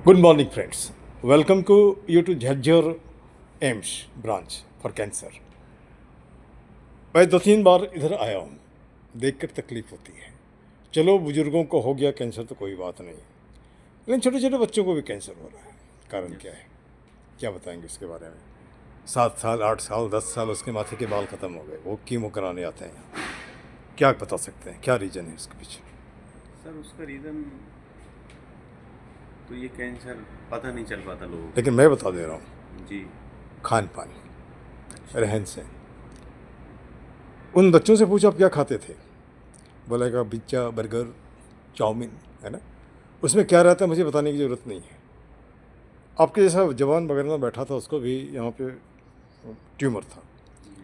Good morning, friends. Welcome to you to Jhajjar AIIMS branch for cancer. मैं 2-3 बार इधर आया हूँ, देखकर तकलीफ़ होती है। चलो बुज़ुर्गों को हो गया कैंसर तो कोई बात नहीं, लेकिन छोटे छोटे बच्चों को भी कैंसर हो रहा है। कारण क्या है, क्या बताएंगे उसके बारे में? 7 साल 8 साल 10 साल उसके माथे के बाल ख़त्म हो गए, वो कीमो कराने आते हैं यहाँ। क्या बता सकते हैं, क्या रीज़न है इसके पीछे? सर उसका रीज़न तो ये कैंसर पता नहीं चल पाता लोगों को। लेकिन मैं बता दे रहा हूँ, जी। खान पान, रहन सहन। उन बच्चों से पूछो आप क्या खाते थे, बोलेगा पिज्ज़ा बर्गर चाउमीन, है ना। उसमें क्या रहता है मुझे बताने की ज़रूरत नहीं है। आपके जैसा जवान बगैर में बैठा था, उसको भी यहाँ पे ट्यूमर था।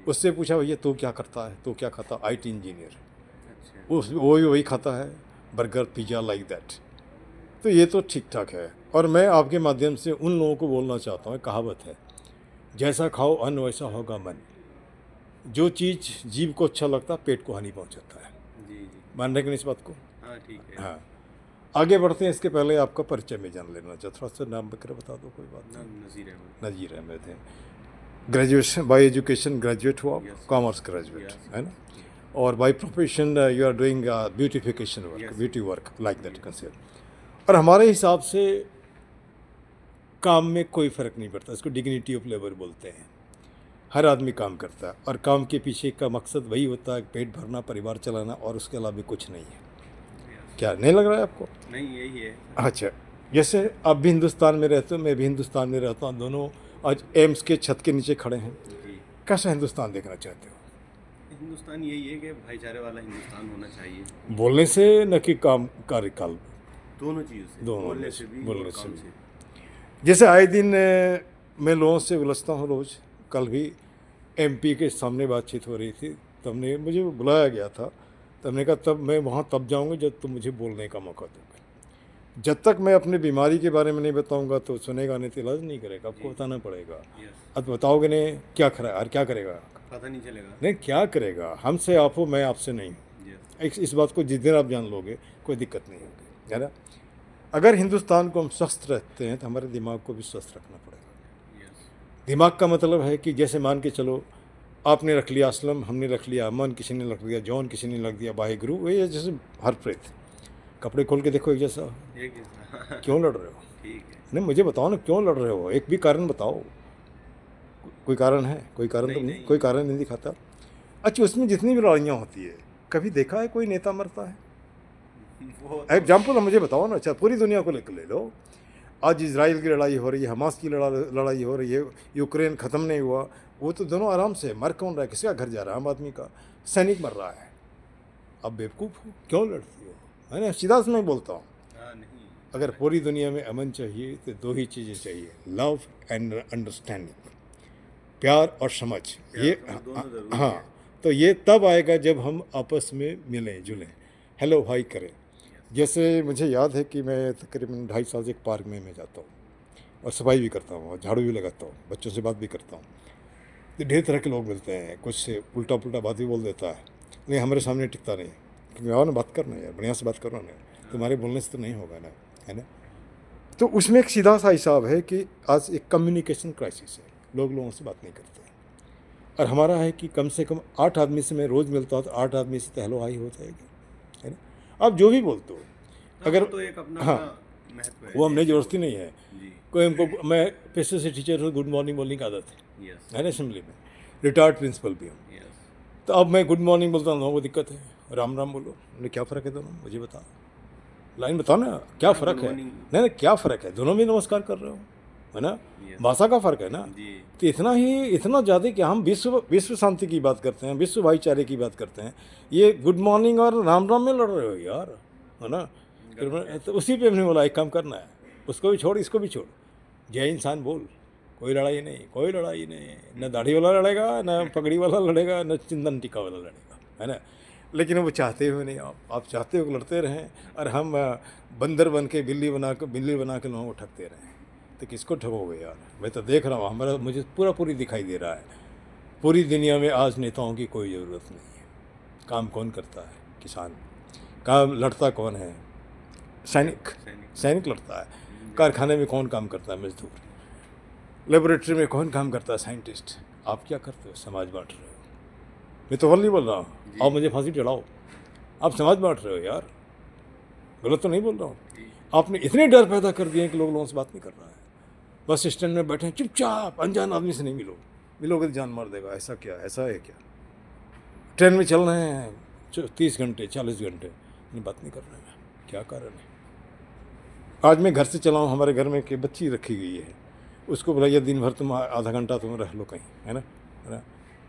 उससे पूछा भैया तू क्या करता है, तू क्या खाता? IT engineer. अच्छा। वो भी वही खाता है, बर्गर पिज़्ज़ा लाइक दैट। तो ये तो ठीक ठाक है। और मैं आपके माध्यम से उन लोगों को बोलना चाहता हूँ, कहावत है, जैसा खाओ अन्न वैसा होगा मन। जो चीज़ जीभ को अच्छा लगता है पेट को हानि पहुँचाता है। जी जी। मान रहे कि नहीं इस बात को? हाँ ठीक है। हाँ, आगे बढ़ते हैं। इसके पहले आपका परिचय में जान लेना चाहता, थोड़ा सा नाम वगैरह बता दो। कोई बात नहीं। नज़ीर अहमद। नज़ीर अहमद है। ग्रेजुएशन बाय एजुकेशन ग्रेजुएट हुआ, कॉमर्स ग्रेजुएट है ना। और by profession you are doing beautification work, beauty work like that concept. और हमारे हिसाब से काम में कोई फ़र्क नहीं पड़ता, इसको डिग्निटी ऑफ लेबर बोलते हैं। हर आदमी काम करता है और काम के पीछे का मकसद वही होता है, पेट भरना, परिवार चलाना, और उसके अलावा भी कुछ नहीं है। क्या नहीं लग रहा है आपको? नहीं यही है। अच्छा, जैसे आप भी हिंदुस्तान में रहते हो, मैं भी हिंदुस्तान में रहता हूँ, दोनों आज एम्स के छत के नीचे खड़े हैं। जी। कैसा हिंदुस्तान देखना चाहते हो? हिंदुस्तान यही है कि भाईचारे वाला हिंदुस्तान होना चाहिए। बोलने से न कि काम कार्यकाल, दोनों चीज़ों से, दोनों बोलने से भी बोलने और से काम भी। से। जैसे आए दिन मैं लोगों से उलझता हूँ रोज़। कल भी एमपी के सामने बातचीत हो रही थी, तब ने मुझे बुलाया गया था। तब ने कहा तब मैं वहाँ तब जाऊँगा जब तुम मुझे बोलने का मौका दोगे। जब तक मैं अपनी बीमारी के बारे में नहीं बताऊँगा तो सुनेगा नहीं, तो इलाज नहीं करेगा। आपको बताना पड़ेगा। अब बताओगे नहीं क्या करा और क्या करेगा? पता नहीं चलेगा। नहीं, क्या करेगा? हमसे आप हो, मैं आपसे नहीं हूँ। इस बात को जिस दिन आप जान लोगे कोई दिक्कत नहीं होगी, है ना। अगर हिंदुस्तान को हम स्वस्थ रखते हैं तो हमारे दिमाग को भी स्वस्थ रखना पड़ेगा। दिमाग का मतलब है कि जैसे मान के चलो, आपने रख लिया असलम, हमने रख लिया अमन, किसी ने रख लिया जॉन, किसी ने रख दिया वाहिगुरु। ये जैसे हरप्रीत, कपड़े खोल के देखो एक जैसा। क्यों लड़ रहे हो? ठीक है। नहीं, मुझे बताओ ना, क्यों लड़ रहे हो? एक भी कारण बताओ। कोई कारण है? कोई कारण तो नहीं, कोई कारण नहीं दिखाता। अच्छा, उसमें जितनी भी लड़ाइयाँ होती है, कभी देखा है कोई नेता मरता है? एग्जाम्पल मुझे बताओ ना। अच्छा, पूरी दुनिया को लेकर ले लो। आज इजराइल की लड़ाई हो रही है, हमास की लड़ाई हो रही है, यूक्रेन ख़त्म नहीं हुआ। वो तो दोनों आराम से मर कौन रहा है? किसका घर जा रहा है? आम आदमी का। सैनिक मर रहा है। अब बेवकूफ़ हो, क्यों लड़ती हो? है ना, सीधा से मैं बोलता हूँ। अगर पूरी दुनिया में अमन चाहिए तो दो ही चीज़ें चाहिए, लव एंड अंडरस्टैंडिंग, प्यार और समझ। ये हाँ, तो ये तब आएगा जब हम आपस में मिलें जुलें, हेलो हाई करें। जैसे मुझे याद है कि मैं तकरीबन 2.5 साल से एक पार्क में मैं जाता हूँ और सफाई भी करता हूँ और झाड़ू भी लगाता हूँ, बच्चों से बात भी करता हूँ। तो ढेर तरह के लोग मिलते हैं, कुछ से उल्टा पुल्टा बात भी बोल देता है, लेकिन हमारे सामने टिकता नहीं। क्योंकि आओ ना, बात करना यार, बढ़िया से बात करो ना, तुम्हारे बोलने से तो नहीं होगा ना, है ना। तो उसमें एक सीधा सा हिसाब है कि आज एक कम्युनिकेशन क्राइसिस है, लोग लोगों से बात नहीं करते। और हमारा है कि कम से कम 8 आदमी से मैं रोज़ मिलता हूँ तो 8 आदमी से तो हेलो हाई हो जाएगी, है ना। आप जो भी बोलते हो, अगर तो एक अपना हाँ, महत्व है, वो हमने ज़रूरत नहीं है। जी। कोई हमको, मैं पेशे से टीचर हूँ, गुड मॉर्निंग बोलने की आदत है ना, असेंबली में रिटायर्ड प्रिंसिपल भी हूँ। तो अब मैं गुड मॉर्निंग बोलता हूँ, लोगों को दिक्कत है, राम राम बोलो। बोले क्या फ़र्क है दोनों, मुझे बता, लाइन बताओ ना, क्या फ़र्क है? नहीं नहीं, क्या फ़र्क है? दोनों में नमस्कार कर रहे हो, है ना। भाषा का फ़र्क है ना। तो इतना ज़्यादा कि हम विश्व शांति की बात करते हैं, विश्व भाईचारे की बात करते हैं, ये गुड मॉर्निंग और राम राम में लड़ रहे हो यार, है ना। तो उसी पे हमने बोला एक काम करना है, उसको भी छोड़, इसको भी छोड़, जय इंसान बोल। कोई लड़ाई नहीं, कोई लड़ाई नहीं, न दाढ़ी वाला लड़ेगा, न पगड़ी वाला लड़ेगा, न चिंदन टीका वाला लड़ेगा, है ना। लेकिन वो चाहते हुए नहीं, आप चाहते हो कि लड़ते रहें, और हम बंदर बन के बिल्ली बना के लोगों को ठगते रहें। तो किसको ठगोगे यार? मैं तो देख रहा हूँ, मुझे पूरी दिखाई दे रहा है, पूरी दुनिया में आज नेताओं की कोई ज़रूरत नहीं है। काम कौन करता है? किसान। काम लड़ता कौन है? सैनिक लड़ता है। कारखाने में कौन काम करता है? मजदूर। लेबोरेटरी में कौन काम करता है? साइंटिस्ट। आप क्या करते हो? समाज बांट रहे हो। मैं तो नहीं बोल रहा हूँ आप मुझे फांसी चढ़ाओ, आप समाज बांट रहे हो यार, गलत तो नहीं बोल रहा हूँ। आपने इतने डर पैदा कर दिए कि लोगों से बात नहीं कर रहा है। बस स्टैंड में बैठे चुपचाप, अनजान आदमी से नहीं मिलोगे तो जान मार देगा। ऐसा क्या? ऐसा है क्या? ट्रेन में चल रहे हैं 30 घंटे 40 घंटे, बात नहीं कर रहे हैं, क्या कारण है? आज मैं घर से चला हूँ, हमारे घर में कि बच्ची रखी गई है, उसको बुलाइए दिन भर तुम आधा घंटा तुम रह लो कहीं, है ना?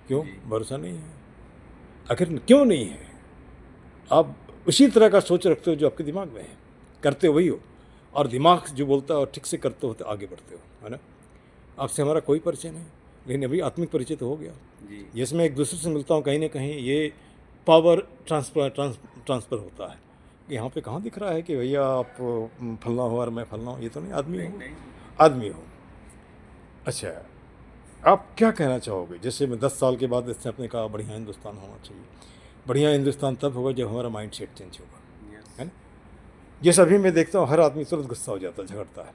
क्यों? भरोसा नहीं है। आखिर क्यों नहीं है? आप उसी तरह का सोच रखते हो जो आपके दिमाग में है, करते हो वही हो, और दिमाग जो बोलता है और ठीक से करते हो तो आगे बढ़ते हो, है ना? आपसे हमारा कोई परिचय नहीं, लेकिन अभी आत्मिक परिचय तो हो गया। जिसमें एक दूसरे से मिलता हूँ कहीं ना कहीं, ये पावर ट्रांसफ़र होता है। यहाँ पे कहाँ दिख रहा है कि भैया आप फलना हो और मैं फलना हूँ? ये तो नहीं, आदमी हो, आदमी हो। अच्छा, आप क्या कहना चाहोगे? जैसे मैं 10 साल के बाद इससे अपने कहा बढ़िया हिंदुस्तान होना चाहिए। बढ़िया हिंदुस्तान तब होगा जब हमारा माइंड सेट चेंज होगा, है ना? जैसे अभी मैं देखता हूँ हर आदमी तुरंत गुस्सा हो जाता है, झगड़ता है।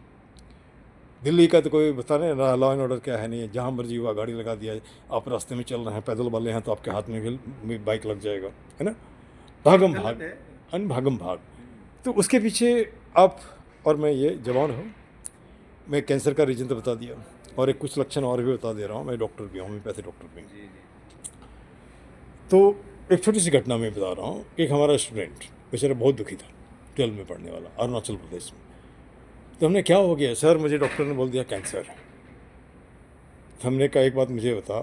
दिल्ली का तो कोई बता नहीं, लॉ एंड ऑर्डर क्या है नहीं है, जहाँ मर्जी हुआ गाड़ी लगा दिया। आप रास्ते में चल रहे हैं, पैदल वाले हैं, तो आपके हाथ में भी बाइक लग जाएगा, है ना? भागम भाग, भागम भाग। तो उसके पीछे आप और मैं ये जवान हूँ। मैं कैंसर का रीजन तो बता दिया, और एक कुछ लक्षण और भी बता दे रहा हूँ। मैं डॉक्टर भी हूँ, होम्योपैथी डॉक्टर भी हूँ। तो एक छोटी सी घटना मैं बता रहा हूँ। एक हमारा स्टूडेंट बेचारा बहुत दुखी था, 12 में पढ़ने वाला, अरुणाचल प्रदेश में। तो हमने क्या हो गया सर, मुझे डॉक्टर ने बोल दिया कैंसर है। तो हमने कहा एक बात मुझे बता,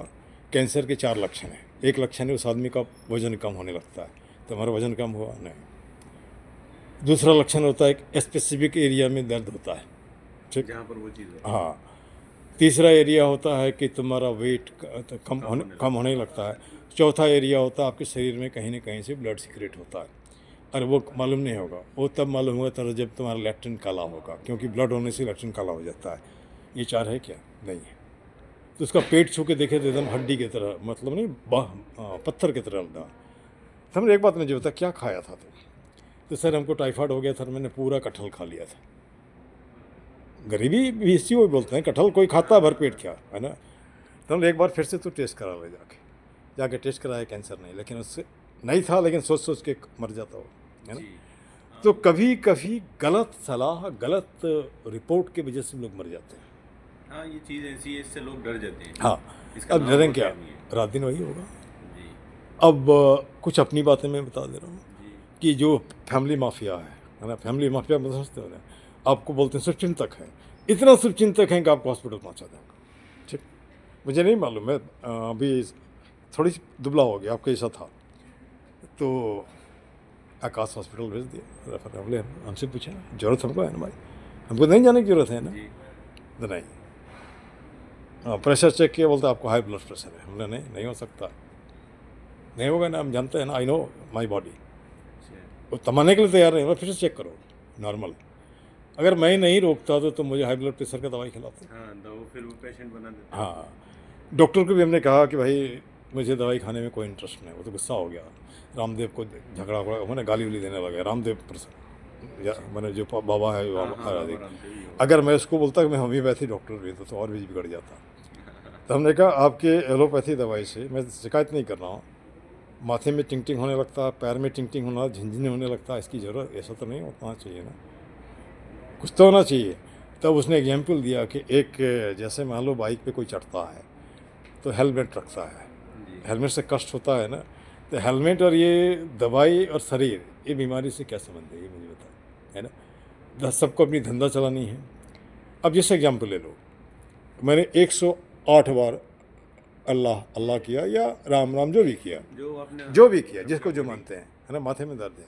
कैंसर के 4 लक्षण हैं। एक लक्षण है उस आदमी का वजन कम होने लगता है, तो हमारा वजन कम हुआ नहीं। दूसरा लक्षण होता है एक स्पेसिफिक एरिया में दर्द होता है, ठीक, जहाँ पर वो चीज़ है। हाँ। तीसरा एरिया होता है कि तुम्हारा वेट कम होने लगता है। चौथा एरिया होता है आपके शरीर में कहीं ना कहीं से ब्लड सीक्रेट होता है, और वो मालूम नहीं होगा। वो तब मालूम होगा तब जब तुम्हारा लैट्रिन काला होगा, क्योंकि ब्लड होने से लैट्रिन काला हो जाता है। ये 4 है क्या? नहीं है। तो उसका पेट छू के देखे तो एकदम हड्डी की तरह, मतलब नहीं पत्थर की तरह लगा। तो हमने एक बात मुझे बता, क्या खाया था तुम? तो सर हमको टाइफाइड हो गया था, मैंने पूरा कटहल खा लिया था। गरीबी भी इसी को बोलते हैं, कटहल कोई खाता है भर पेट क्या, है ना? तो हमने एक बार फिर से तो टेस्ट करा ले, जाके टेस्ट कराया, कैंसर नहीं, लेकिन उससे नहीं था, लेकिन सोच सोच के मर जाता हो, है ना? तो कभी कभी गलत सलाह, गलत रिपोर्ट की वजह से लोग मर जाते हैं। हाँ, ये चीज़ ऐसी है, इससे लोग डर जाते हैं। हाँ, इसका अब नाम डरें और क्या, नहीं है। रात दिन वही होगा। जी अब कुछ अपनी बातें मैं बता दे रहा हूँ जी कि जो फैमिली माफिया है ना, फैमिली माफिया मतलब समझते हो ना, आपको बोलते हैं शुभचिंतक है, इतना शुभचिंतक है कि आपको हॉस्पिटल पहुँचा देंगे। ठीक, मुझे नहीं मालूम, मैं अभी थोड़ी सी दुबला हो गया, आपका ऐसा था, तो आकाश हॉस्पिटल भेज दिया, रेफर हमने हमसे पूछा जरूरत हमको है ना भाई, हमको नहीं जाने की जरूरत है ना? जी। तो नहीं, प्रेशर चेक किया, बोलते आपको हाई ब्लड प्रेशर है। हमने नहीं हो सकता, नहीं होगा ना, हम जानते हैं ना, आई नो माई बॉडी। अच्छा। वो तमाने के लिए तैयार नहीं, फिर से चेक करो नॉर्मल। अगर मैं नहीं रोकता तो तुम मुझे हाई ब्लड प्रेशर का दवाई खिलाते। हाँ, तो फिर वो पेशेंट बना देते। हाँ, डॉक्टर को भी हमने कहा कि भाई मुझे दवाई खाने में कोई इंटरेस्ट नहीं। वो तो गुस्सा हो गया, रामदेव को झगड़ा हुआ, मैंने गाली उली देने लगा। रामदेव प्रसाद या मैंने जो बाबा है, बाबा आराधिक, अगर मैं उसको बोलता कि मैं होम्योपैथी डॉक्टर भी तो और भी बिगड़ जाता। तो हमने कहा आपके एलोपैथी दवाई से मैं शिकायत नहीं कर रहा हूँ, माथे में टिंग होने लगता है, पैर में टिंग होना, झिंझिने होने लगता है, इसकी ज़रूरत ऐसा तो नहीं होना चाहिए ना, कुछ तो होना चाहिए। तब उसने एग्जाम्पल दिया कि एक जैसे मान लो बाइक पे कोई चढ़ता है तो हेलमेट रखता है, हेलमेट से कष्ट होता है ना, तो हेलमेट और ये दवाई और शरीर, ये बीमारी से क्या संबंध है, ये मुझे बता, है ना? सबको अपनी धंधा चलानी है। अब जैसे एग्जाम्पल ले लो, मैंने 108 बार अल्लाह अल्लाह किया या राम राम जो भी किया, जो भी किया, जिसको जो मानते हैं, है ना? माथे में दर्द है,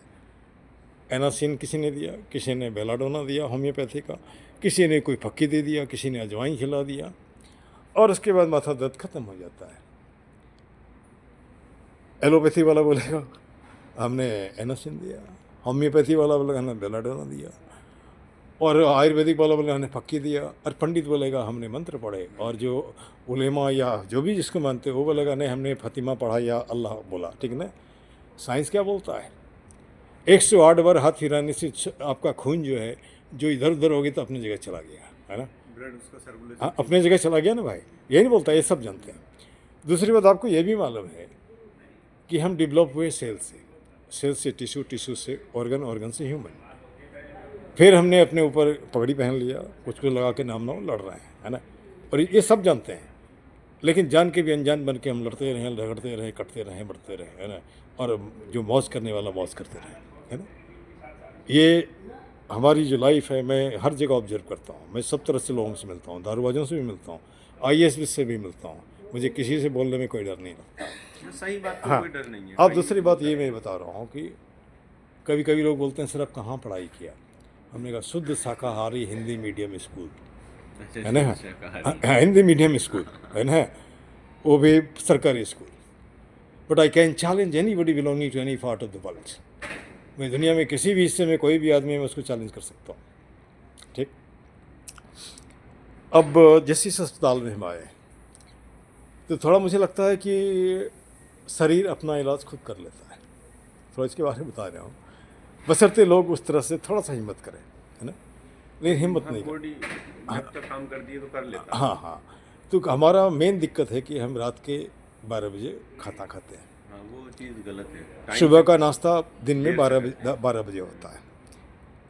एनासिन किसी ने दिया, किसी ने बेलाडोना दिया होम्योपैथी का, किसी ने कोई फक्की दे दिया, किसी ने अजवाइन खिला दिया, और उसके बाद माथा दर्द खत्म हो जाता है। एलोपैथी वाला बोलेगा हमने एनासिन दिया, होम्योपैथी वाला बोलेगा हमने बेलाडोना दिया, और आयुर्वेदिक वाला बोलेगा हमने फक्की दिया, और पंडित बोलेगा हमने मंत्र पढ़े, और जो उलेमा या जो भी जिसको मानते वो बोलेगा नहीं हमने फतिमा पढ़ा या अल्लाह बोला। ठीक ना? साइंस क्या बोलता है? 108 बार हाथ हिलाने से आपका खून जो है जो इधर उधर हो गया तो अपनी जगह चला गया, है ना। ब्लड उसका सर्कुलेशन। हाँ, अपनी जगह चला गया ना भाई, ये नहीं बोलता, ये सब जानते हैं। दूसरी बात आपको ये भी मालूम है कि हम डेवलप हुए सेल से टिश्यू, टिश्यू से ऑर्गन, ऑर्गन से ह्यूमन। फिर हमने अपने ऊपर पगड़ी पहन लिया, कुछ लगा के नाम लड़ रहे हैं, है ना। और ये सब जानते हैं, लेकिन जान के भी अनजान बन के हम लड़ते रहे, झगड़ते रहे, कटते रहे, बढ़ते रहे, है ना। और जो मौज करने वाला मौज करते रहे, है ना। ये हमारी जो लाइफ है, मैं हर जगह ऑब्जर्व करता हूँ। मैं सब तरह से लोगों से मिलता हूँ, दारूबाजों से भी मिलता हूँ, IAS से भी मिलता हूँ। मुझे किसी से बोलने में कोई डर नहीं लगता। सही बात, तो हाँ, कोई डर नहीं है। अब दूसरी बात ये मैं बता रहा हूँ कि कभी कभी लोग बोलते हैं सर आप कहाँ पढ़ाई किया। हमने कहा शुद्ध शाकाहारी हिंदी मीडियम स्कूल, है ना। हाँ, हिंदी मीडियम स्कूल, है ना, वो भी सरकारी school. But I can challenge anybody belonging to any part of the world. मैं दुनिया में किसी भी हिस्से में कोई भी आदमी मैं उसको चैलेंज कर सकता हूँ, ठीक। अब जैसे इस अस्पताल में हम आए तो थोड़ा मुझे लगता है कि शरीर अपना इलाज खुद कर लेता है। थोड़ा इसके बारे में बता रहा हूँ, बशर्ते लोग उस तरह से थोड़ा सा हिम्मत करें, है ना। लेकिन हिम्मत नहीं बॉडी जब तक काम करती है तो कर लेता है। हाँ हाँ। तो हमारा मेन दिक्कत है कि हम रात के 12 बजे खाता खाते हैं। हाँ, वो चीज़ गलत है। सुबह का नाश्ता दिन में 12 बजे होता है।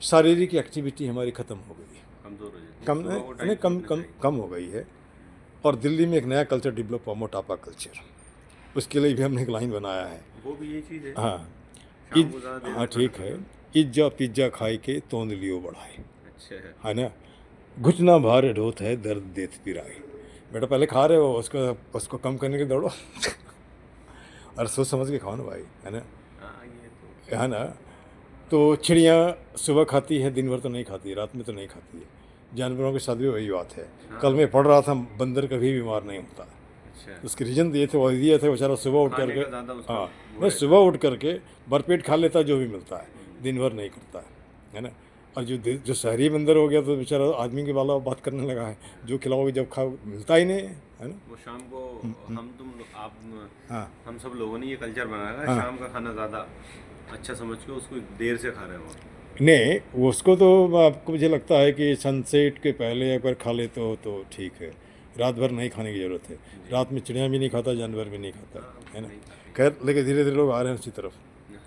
शारीरिक एक्टिविटी हमारी ख़त्म हो गई है, कमजोर हो जाती है। कम सुबह वो नहीं, टाइम कम सोचना कम चाहिए। कम हो गई है। और दिल्ली में एक नया कल्चर डेवलप हुआ, मोटापा कल्चर। उसके लिए भी हमने एक लाइन बनाया है। वो भी ये चीज़ है। हाँ, शाम को ज़्यादा देर हाँ तक ठीक खाना है। खाते इज्जा पिज्जा खाए के तोंद लियो बढ़ाए, हैं। अच्छा है। है ना। घुटना भार ढोत है दर्द देत पिराए। बेटा पहले खा रहे हो, उसको कम करने के दौड़ो। और सोच समझ के खाओ ना भाई, है ना, हाँ, ये तो है ना। तो चिड़िया सुबह खाती है, दिन भर तो नहीं खाती, रात में तो नहीं खाती है। जानवरों के साथ भी वही बात है। कल मैं पढ़ रहा था बंदर कभी बीमार नहीं होता। अच्छा। उसके रीजन दिए थे, वो दिए थे, बेचारा सुबह उठ खाने करके, का ज़्यादा उसका हाँ, वो नहीं है। सुबह उठ करके भरपेट खा लेता जो भी मिलता है, दिन भर नहीं करता है ना। और जो शहरी बंदर हो गया तो बेचारा आदमी के वाला बात करने लगा है, जो खिलाओगे जब खाओ, मिलता ही नहीं है ना। वो शाम को आप हाँ हम सब लोगों ने ये कल्चर बनाया है, हाँ। शाम का खाना ज़्यादा अच्छा समझ के उसको देर से खा रहे हो। नहीं, उसको तो आपको मुझे लगता है कि सनसेट के पहले अगर खा लेते हो तो ठीक है। रात भर नहीं खाने की ज़रूरत है। रात में चिड़िया भी नहीं खाता, जानवर भी नहीं खाता, है ना। नहीं खाते। खैर, लेकिन धीरे धीरे लोग आ रहे हैं उसी तरफ।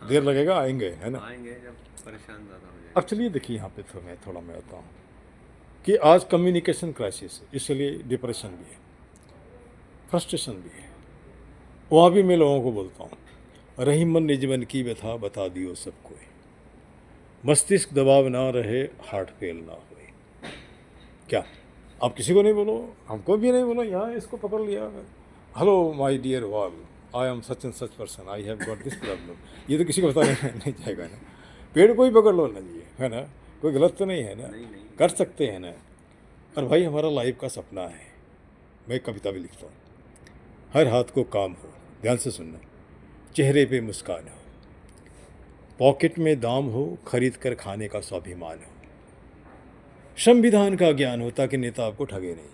देर लगेगा, आएंगे, है ना। आएंगे जब परेशान ज़्यादा हो अब जाएगा। चलिए देखिए यहाँ पे तो मैं थोड़ा मैं बताऊँ कि आज कम्युनिकेशन क्राइसिस है, इसलिए डिप्रेशन भी है, फ्रस्ट्रेशन भी है। वहाँ भी मैं लोगों को बोलता हूँ, रही मन निजमन की व्यथा बता दियो सबको, मस्तिष्क दबाव ना रहे, हार्ट फेल ना होए। क्या आप किसी को नहीं बोलो, हमको भी नहीं बोलो, यहाँ इसको पकड़ लिया, hello my dear wall, I am such and such person, I have got this problem. ये तो किसी को बताने नहीं जाएगा ना। पेड़ को ही पकड़ लो ना जी, है ना, कोई गलत तो नहीं है ना, नहीं। कर सकते हैं ना। और भाई हमारा लाइफ का सपना है, मैं कविता भी लिखता हूँ, हर हाथ को काम हो, ध्यान से सुनना, चेहरे पे मुस्कान हो, पॉकेट में दाम हो, खरीद कर खाने का स्वाभिमान हो, संविधान का ज्ञान हो ताकि नेता आपको ठगे नहीं,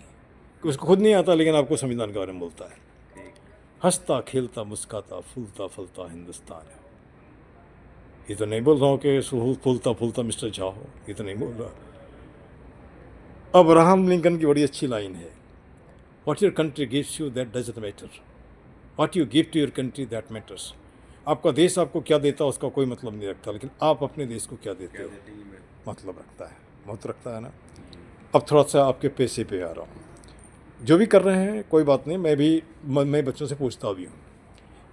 कि उसको खुद नहीं आता लेकिन आपको संविधान के बारे में बोलता है। ठीक। हंसता खेलता मुस्काता फूलता फलता हिंदुस्तान है। ये तो नहीं बोल रहा हूँ कि फूलता फूलता मिस्टर झा हो, ये तो नहीं बोल रहा। अब्राहम लिंकन की बड़ी अच्छी लाइन है, what your country gives you that doesn't matter, what you give to your country that matters. आपका देश आपको क्या देता है उसका कोई मतलब नहीं रखता, लेकिन आप अपने देश को क्या देते क्या हो देते हैं मैं। मतलब रखता है, बहुत रखता है ना। अब थोड़ा सा आपके पैसे पे आ रहा हूँ। जो भी कर रहे हैं कोई बात नहीं, मैं बच्चों से पूछता भी हूँ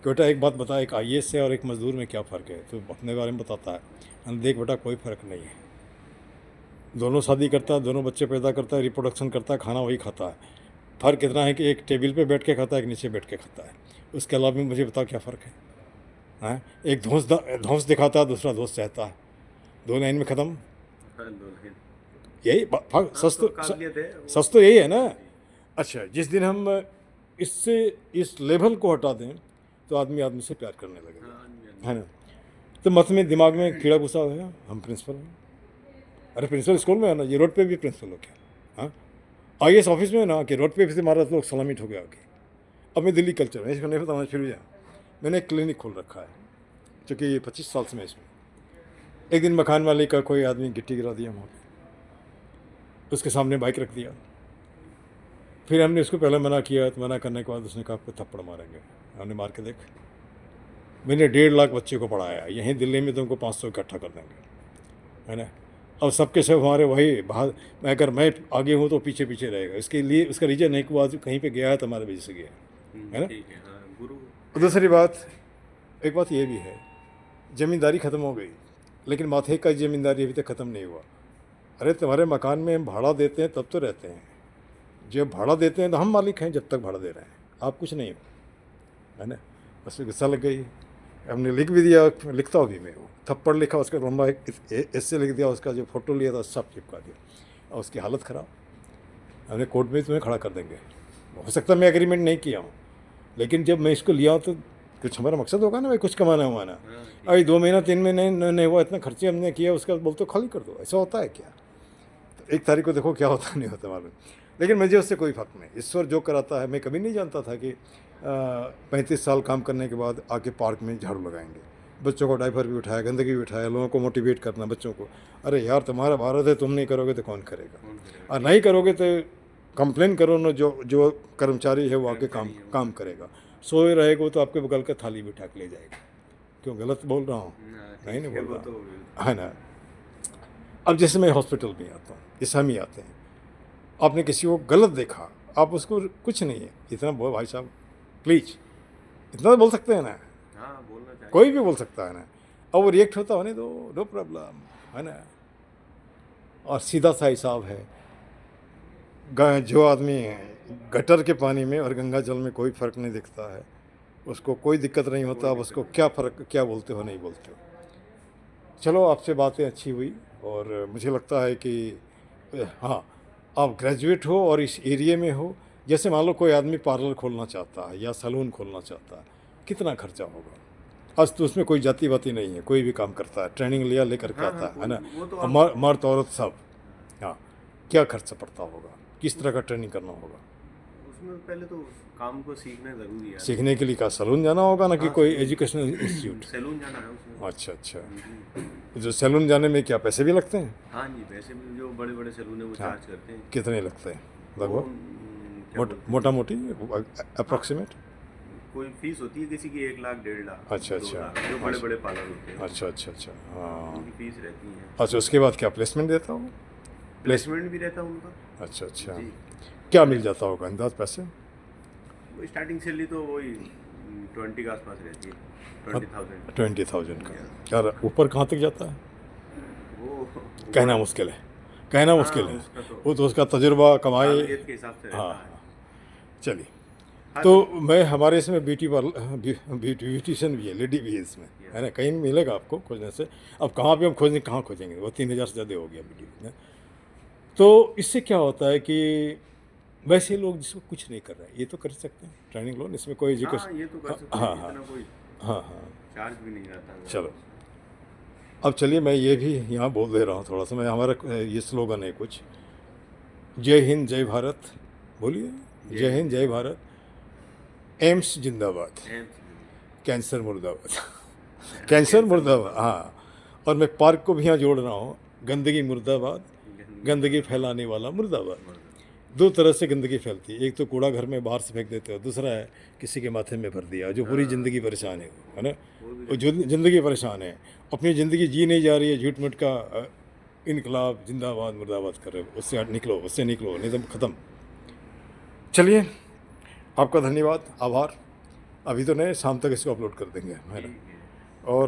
कि बेटा एक बात बता, एक IAS से और एक मज़दूर में क्या फ़र्क है, तो अपने बारे में बताता है, हम देख बेटा कोई फ़र्क नहीं है, दोनों शादी करता है, दोनों बच्चे पैदा करता है, रिप्रोडक्शन करता है, खाना वही खाता है। फ़र्क इतना है कि एक टेबल पे बैठ के खाता है, एक नीचे बैठ के खाता है। उसके अलावा भी मुझे बताओ क्या फ़र्क है। हाँ, एक धौंस दिखाता है, दूसरा धौंस चाहता है, 2 लाइन में ख़त्म। हाँ, दो लाइन। यही काबिलियत है वो। सच तो यही है ना। अच्छा, जिस दिन हम इससे इस लेवल को हटा दें तो आदमी से प्यार करने लगेगा, हाँ, है ना। तो मत में दिमाग में कीड़ा घुसा हुआ है, हम प्रिंसिपल हैं। अरे प्रिंसिपल स्कूल में है ना, ये रोड पे भी प्रिंसिपल हो क्या। हाँ, IAS ऑफिस में है ना, कि रोड पे भी से मारा तो लोग सलामी ठोक गया आके। अब मैं दिल्ली कल्चर में, इसको नहीं पता, फिर भी मैंने एक क्लिनिक खोल रखा है, चूँकि 25 साल से मैं इसमें। एक दिन मकान मालिक का कोई आदमी गिट्टी गिरा दिया वहाँ पे, उसके सामने बाइक रख दिया। फिर हमने उसको पहले मना किया, तो मना करने के बाद उसने कहा आपको थप्पड़ मारेंगे। हमने मार के देख, मैंने 1.5 लाख बच्चे को पढ़ाया, यहीं दिल्ली में तुमको 500 इकट्ठा कर देंगे, है ना। अब सबके सब हमारे वही बाहर, मैं अगर मैं आगे हूँ तो पीछे पीछे रहेगा। इसके लिए उसका रीजन है कि वो आज कहीं पे गया है तो हमारे वजह से गया है ना। ठीक है, हाँ गुरु। और दूसरी बात, एक बात ये भी है, ज़मींदारी ख़त्म हो गई, लेकिन माथे का ज़मींदारी अभी तक ख़त्म नहीं हुआ। अरे तुम्हारे मकान में हम भाड़ा देते हैं तब तो रहते हैं, जब भाड़ा देते हैं तो हम मालिक हैं, जब तक भाड़ा दे रहे हैं आप कुछ नहीं हो, है ना। बस गुस्सा लग गई, हमने लिख भी दिया, लिखता भी मैं, वो थप्पड़ लिखा, उसका लंबा ऐसे लिख दिया, उसका जो फ़ोटो लिया था सब चिपका दिया, और उसकी हालत ख़राब। हमने कोर्ट में तुम्हें खड़ा कर देंगे। हो सकता है मैं एग्रीमेंट नहीं किया हूँ, लेकिन जब मैं इसको लिया तो कुछ हमारा मकसद होगा ना भाई, कुछ कमाना हुमाना। अभी 2 महीना 3 महीने नहीं हुआ, इतना खर्चे हमने किया, उसका बोलते खाली कर दो, ऐसा होता है क्या। तो 1 तारीख को देखो क्या होता नहीं होता मालूम। लेकिन मुझे उससे कोई फ़र्क नहीं, ईश्वर जो कराता है। मैं कभी नहीं जानता था कि 35 साल काम करने के बाद आके पार्क में झाड़ू लगाएंगे, बच्चों को डायपर भी उठाया, गंदगी भी उठाया, लोगों को मोटिवेट करना बच्चों को। अरे यार तुम्हारा भारत है, तुम नहीं करोगे तो कौन करेगा, और नहीं करोगे तो कंप्लेन करो ना, जो कर्मचारी है वो आके काम करेगा। सोए रहेगा तो आपके बगल का थाली भी उठा के ले जाएगा। क्यों गलत बोल रहा हूँ? नहीं बोल रहा, है ना। अब जैसे मैं हॉस्पिटल में आता हूँ, जैसे हम ही आते हैं, आपने किसी को गलत देखा, आप उसको कुछ नहीं है इतना बोल, भाई साहब प्लीज, इतना तो बोल सकते हैं ना, हाँ बोलना चाहिए, कोई भी बोल सकता है ना। अब वो रिएक्ट होता होने दो, नो प्रॉब्लम, है ना। और सीधा सा हिसाब है, जो आदमी गटर के पानी में और गंगा जल में कोई फ़र्क नहीं दिखता है, उसको कोई दिक्कत नहीं होता। अब उसको क्या फ़र्क, क्या बोलते हो नहीं बोलते हो। चलो आपसे बातें अच्छी हुई, और मुझे लगता है कि हाँ, आप ग्रेजुएट हो और इस एरिया में हो। जैसे मान लो कोई आदमी पार्लर खोलना चाहता है या सैलून खोलना चाहता है, कितना खर्चा होगा। आज तो उसमें कोई जाति वाती नहीं है, कोई भी काम करता है, ट्रेनिंग लिया लेकर के आता है ना। मर्द औरत सब, हाँ, क्या खर्चा पड़ता होगा, किस तरह का ट्रेनिंग करना होगा। उसमें पहले तो काम को सीखना ज़रूरी है। सीखने के लिए क्या सैलून जाना होगा ना, कि कोई एजुकेशनल इंस्टीट्यूट? सैलून जाना है उसमें। अच्छा अच्छा, जो सैलून जाने में क्या पैसे भी लगते हैं? हाँ जी, पैसे भी जो बड़े बड़े सैलून है वो चार्ज करते हैं। कितने लगते हैं लगभग, क्या बोलते हैं? मोटा मोटी अप्रॉक्सीमेट? कोई फीस होती है किसी की 1 लाख 1.5 लाख। अच्छा 2 अच्छा, लाख, जो बड़े बड़े पार्लर होते हैं अच्छा अच्छा अच्छा, हाँ। उनकी फीस रहती है। अच्छा, उसके बाद क्या प्लेसमेंट देता हो? प्लेसमेंट भी रहता है उनका। अच्छा अच्छा, जी। क्या मिल जाता होगा अंदाज पैसे? वो स्टार्टिंग सैलरी तो वही 20 के आसपास रहती है, 20,000। 20,000 का। क्या ऊपर कहाँ तक जाता है वो कहना मुश्किल है, कहना मुश्किल है। उसका तो वो तो उसका तजुर्बा, कमाई। काबिलियत के हिसाब से रहता हाँ है। चलिए, हाँ, तो मैं हमारे इसमें ब्यूटिशियन भी है, लेडी भी है इसमें, है ना। कहीं मिलेगा आपको खोजने से। अब कहाँ पे हम खोजेंगे, कहाँ खोजेंगे, वो 3,000 से ज़्यादा हो गया ब्यूटी। तो इससे क्या होता है कि वैसे लोग जिसको कुछ नहीं कर रहे हैं, ये तो कर सकते हैं ट्रेनिंग लोन, इसमें कोई हाँ, एजुकेशन। ये तो कर सकते हाँ हैं, हाँ इतना कोई हाँ हाँ। चार्ज भी नहीं रहता है। चलो, अब चलिए मैं ये भी यहाँ बोल दे रहा हूँ थोड़ा सा। मैं, हमारा ये स्लोगन है कुछ, जय हिंद जय भारत, बोलिए। जय हिंद जय भारत, एम्स जिंदाबाद, कैंसर मुर्दाबाद। कैंसर मुर्दाबाद, हाँ। और मैं पार्क को भी यहाँ जोड़ रहा हूँ, गंदगी मुर्दाबाद, गंदगी फैलाने वाला मुर्दाबाद। 2 तरह से गंदगी फैलती है, एक तो कूड़ा घर में बाहर से फेंक देते हो, दूसरा है किसी के माथे में भर दिया, जो पूरी ज़िंदगी परेशान है ना। वो जो ज़िंदगी परेशान है, अपनी ज़िंदगी जी नहीं जा रही है, झूठ मूठ का इनकलाब जिंदाबाद मुर्दाबाद कर रहे हो, उससे निकलो, उससे निकलो, नहीं तो ख़त्म। चलिए, आपका धन्यवाद, आभार। अभी तो नहीं, शाम तक इसको अपलोड कर देंगे, है ना।